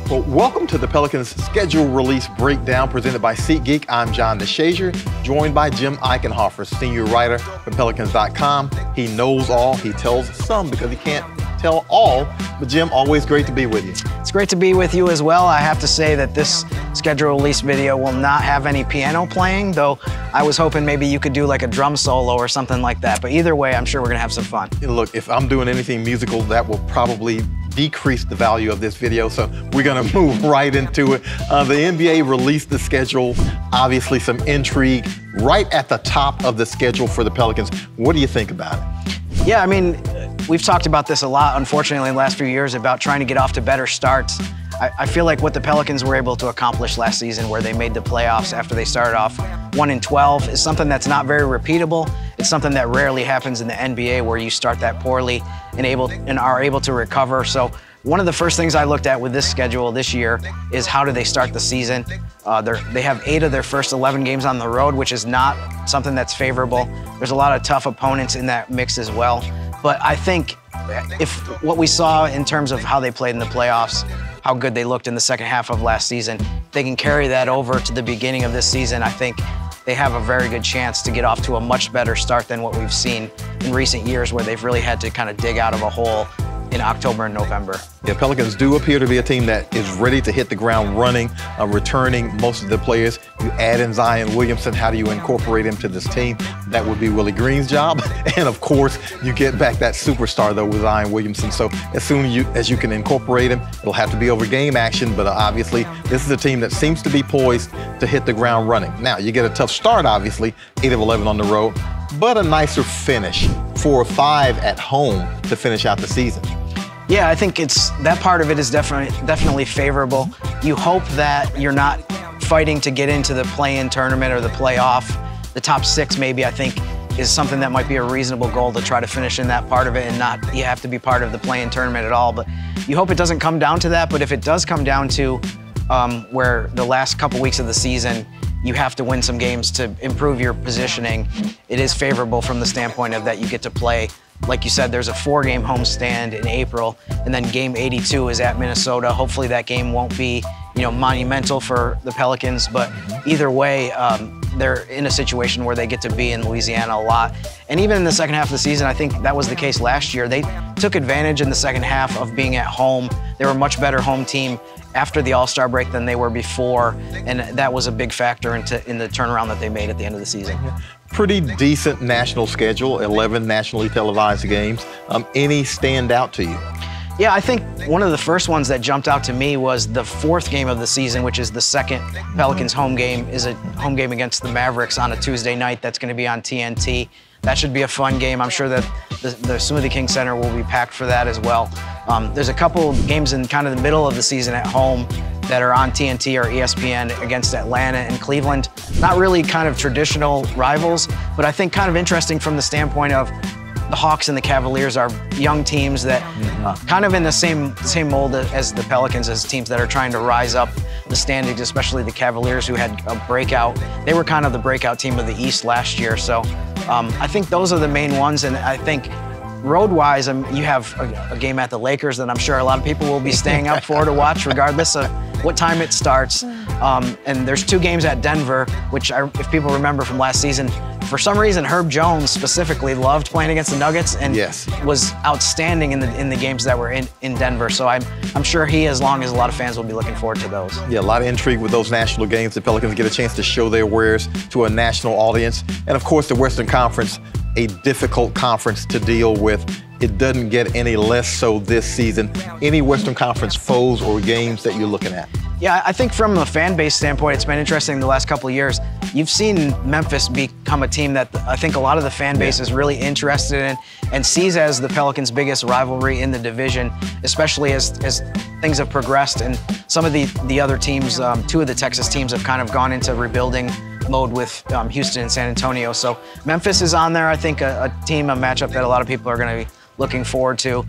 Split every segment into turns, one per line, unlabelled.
Well, welcome to the Pelicans schedule release breakdown presented by SeatGeek. I'm John DeShazier, joined by Jim Eichenhofer, senior writer for Pelicans.com. He knows all, he tells some because he can't tell all. But Jim, always great to be with you.
It's great to be with you as well. I have to say that this schedule release video will not have any piano playing, though I was hoping maybe you could do like a drum solo or something like that. But either way, I'm sure we're gonna have some fun.
Look, if I'm doing anything musical, that will probably decrease the value of this video, so we're gonna move right into it. The NBA released the schedule, obviously some intrigue right at the top of the schedule for the Pelicans. What do you think about it?
Yeah, I mean, we've talked about this a lot, unfortunately, in the last few years about trying to get off to better starts. I feel like what the Pelicans were able to accomplish last season, where they made the playoffs after they started off 1-12, is something that's not very repeatable. It's something that rarely happens in the NBA, where you start that poorly and are able to recover. So one of the first things I looked at with this schedule this year is how do they start the season. They have 8 of their first 11 games on the road, which is not something that's favorable. There's a lot of tough opponents in that mix as well. But I think if what we saw in terms of how they played in the playoffs, how good they looked in the second half of last season, they can carry that over to the beginning of this season. I think they have a very good chance to get off to a much better start than what we've seen in recent years, where they've really had to kind of dig out of a hole in October and November.
Yeah, Pelicans do appear to be a team that is ready to hit the ground running, returning most of the players. You add in Zion Williamson, how do you incorporate him to this team? That would be Willie Green's job. And of course, you get back that superstar though with Zion Williamson. So as soon as you can incorporate him, it'll have to be over game action, but obviously this is a team that seems to be poised to hit the ground running. Now, you get a tough start, obviously, 8 of 11 on the road, but a nicer finish, 4 of 5 at home to finish out the season.
Yeah, I think that part of it is definitely favorable. You hope that you're not fighting to get into the play-in tournament or the playoff. The top 6 maybe, I think, is something that might be a reasonable goal, to try to finish in that part of it and not you have to be part of the play-in tournament at all. But you hope it doesn't come down to that. But if it does come down to where the last couple weeks of the season you have to win some games to improve your positioning, it is favorable from the standpoint of that you get to play. Like you said, there's a 4-game homestand in April, and then game 82 is at Minnesota. Hopefully that game won't be, monumental for the Pelicans, but either way, they're in a situation where they get to be in Louisiana a lot. And even in the second half of the season, I think that was the case last year. They took advantage in the second half of being at home. They were a much better home team after the All-Star break than they were before, and that was a big factor in the turnaround that they made at the end of the season.
Pretty decent national schedule, 11 nationally televised games. Any stand out to you?
Yeah, I think one of the first ones that jumped out to me was the 4th game of the season, which is the second Pelicans home game, is a home game against the Mavericks on a Tuesday night. That's going to be on TNT. That should be a fun game. I'm sure that the Smoothie King Center will be packed for that as well. There's a couple games in kind of the middle of the season at home that are on TNT or ESPN against Atlanta and Cleveland. Not really kind of traditional rivals, but I think kind of interesting from the standpoint of the Hawks and the Cavaliers are young teams that kind of in the same mold as the Pelicans, as teams that are trying to rise up the standings, especially the Cavaliers, who had a breakout. They were kind of the breakout team of the East last year. So I think those are the main ones, and I think road-wise, you have a game at the Lakers that I'm sure a lot of people will be staying up for to watch, regardless of what time it starts. And there's 2 games at Denver, which if people remember from last season, for some reason, Herb Jones specifically loved playing against the Nuggets and was outstanding in the games that were in Denver. So I'm sure he, as long as a lot of fans will be looking forward to those.
Yeah, a lot of intrigue with those national games. The Pelicans get a chance to show their wares to a national audience. And of course, the Western Conference, a difficult conference to deal with. It doesn't get any less so this season. Any Western Conference foes or games that you're looking at?
Yeah, I think from a fan base standpoint, it's been interesting the last couple of years. You've seen Memphis become a team that I think a lot of the fan base is really interested in and sees as the Pelicans' biggest rivalry in the division, especially as things have progressed. And some of the other teams, 2 of the Texas teams have kind of gone into rebuilding mode with Houston and San Antonio. So Memphis is on there, I think, a matchup that a lot of people are going to be looking forward to.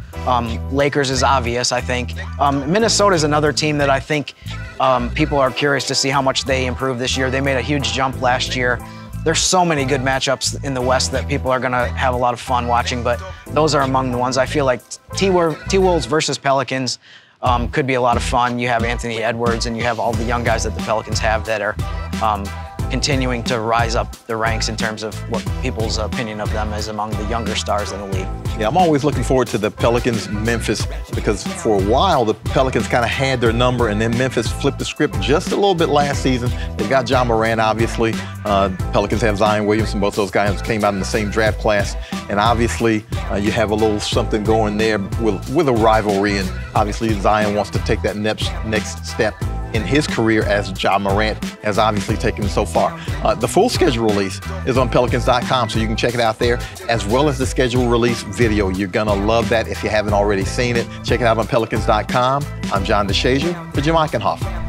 Lakers is obvious, I think. Minnesota is another team that I think people are curious to see how much they improve this year. They made a huge jump last year. There's so many good matchups in the West that people are going to have a lot of fun watching, but those are among the ones. I feel like T-Wolves versus Pelicans, could be a lot of fun. You have Anthony Edwards, and you have all the young guys that the Pelicans have that are continuing to rise up the ranks in terms of what people's opinion of them is among the younger stars in the league.
Yeah, I'm always looking forward to the Pelicans-Memphis, because for a while the Pelicans kind of had their number, and then Memphis flipped the script just a little bit last season. They've got John Morant, obviously. Pelicans have Zion Williamson. Both those guys came out in the same draft class. And obviously you have a little something going there with a rivalry, and obviously Zion wants to take that next step in his career, as John Morant has obviously taken so far. The full schedule release is on Pelicans.com, so you can check it out there, as well as the schedule release video. You're gonna love that if you haven't already seen it. Check it out on Pelicans.com. I'm John DeShazier for Jim Eichenhofer.